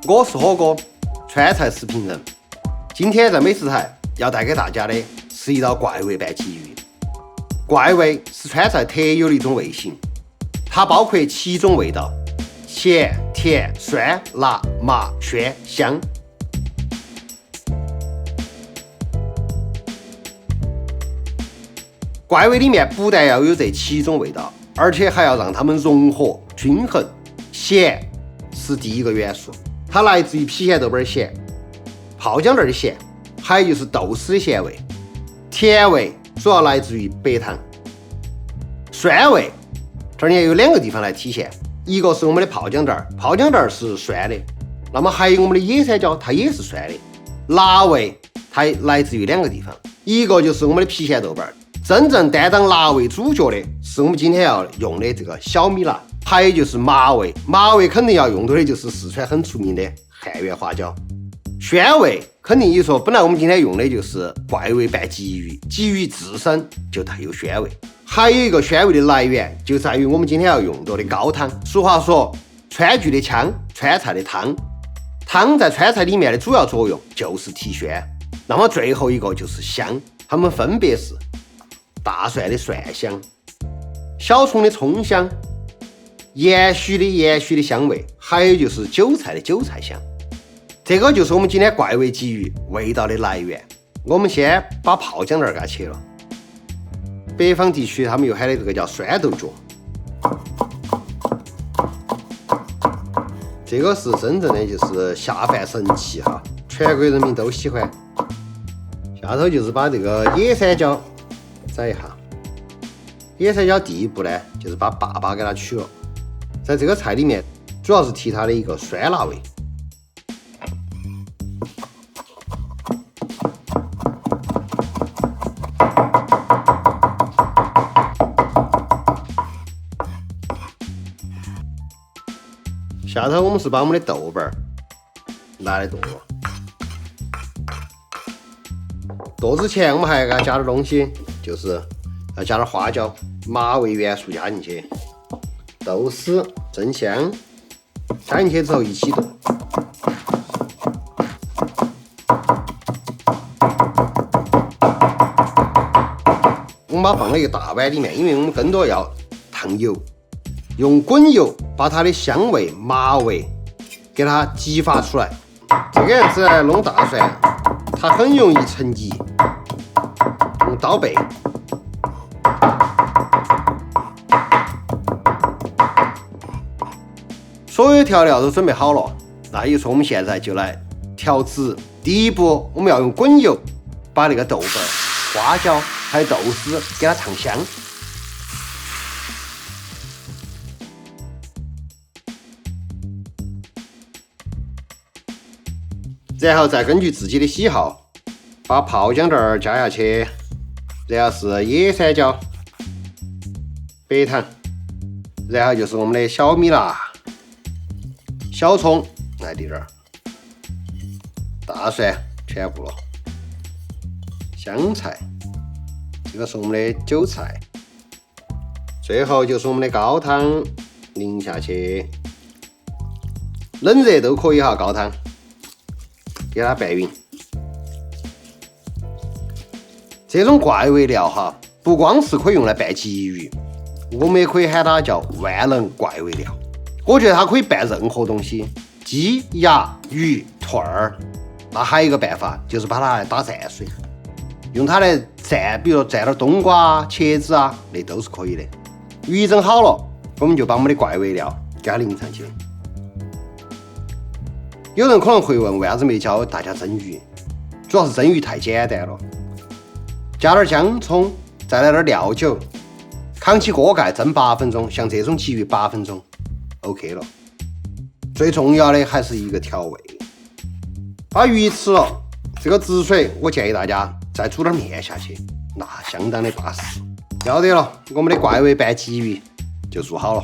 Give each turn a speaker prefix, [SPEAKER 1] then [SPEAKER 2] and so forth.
[SPEAKER 1] 我是火锅，川菜视频人。今天在美食台要带给大家的是一道怪味拌鲫鱼。怪味是川菜特有的一种味型，它包括7种味道：咸、甜、酸、辣、麻、鲜、香。怪味里面不但要有这7种味道，而且还要让它们融合均衡。咸是第一个元素，它来自于郫县豆瓣咸、泡姜蛋的咸，还有就是豆豉的咸味。甜味主要来自于白糖。酸味这儿也有2个地方来体现，一个是我们的泡姜蛋，泡姜蛋是酸的，那么还有我们的野山椒，它也是酸的。辣味它来自于2个地方，一个就是我们的郫县豆瓣，真正担当辣味主角的是我们今天要用的这个小米辣。还有就是麻味，麻味肯定要用到的就是四川很出名的汉源花椒。鲜味肯定一说，本来我们今天用的就是怪味拌鲫鱼，鲫鱼自身就带有鲜味。还有一个鲜味的来源就在于我们今天要用到的高汤。俗话说，川剧的腔，川菜的汤。汤在川菜里面的主要作用就是提鲜。那么最后一个就是香，它们分别是大蒜的蒜香、小葱的葱香、盐须的香味，还有就是韭菜的韭菜香。这个就是我们今天怪味鲫鱼味道的来源。我们先把泡姜蛋给它切了，北方地区他们又喊的这个叫酸豆角，这个是真正的就是下饭神器哈，全国人民都喜欢。下头就是把这个野山椒宰一下，野山椒第一步呢就是把粑粑给它取了，在这个菜里面主要是提它的一个酸辣味。下头我们是把我们的豆瓣拿来剁了，剁之前我们还要给它加点东西，就是要加点花椒、麻味元素加进去，豆豉、增香加进去之后一起剁。我们把它放到一个大碗里面，因为我们更多要烫油，用滚油把它的香味、麻味给它激发出来。这个样子来弄大蒜，它很容易沉泥。用刀背，所有调料都准备好了，那也就是我们现在就来调制。第一步，我们要用滚油把那个豆瓣、花椒还有豆豉给它烫香。然后再根据自己的喜好，把泡姜蛋加下去，然后是野山椒、白糖，然后就是我们的小米辣、小葱来滴点儿，大蒜全部了，香菜，这个是我们的韭菜，最后就是我们的高汤淋下去，冷热都可以哈，高汤。给它拌匀。这种怪味料哈，不光是可以用来拌鲫鱼，我们也可以喊它叫万能怪味料。我觉得它可以拌任何东西，鸡、鸭、鱼、兔儿。那还有一个办法，就是把它来打蘸水，用它来蘸，比如说蘸点冬瓜、茄子啊，那都是可以的。鱼整好了，我们就把我们的怪味料给它淋上去。有人可能会问，为啥子没教大家蒸鱼？主要是蒸鱼太简单了，加点姜葱，再来点料酒，扛起锅盖蒸8分钟，像这种鲫鱼8分钟 OK 了。最重要的还是一个调味。把鱼吃了，这个汁水我建议大家再煮点面下去，那相当的巴适。要得了，我们的怪味拌鲫鱼就做好了。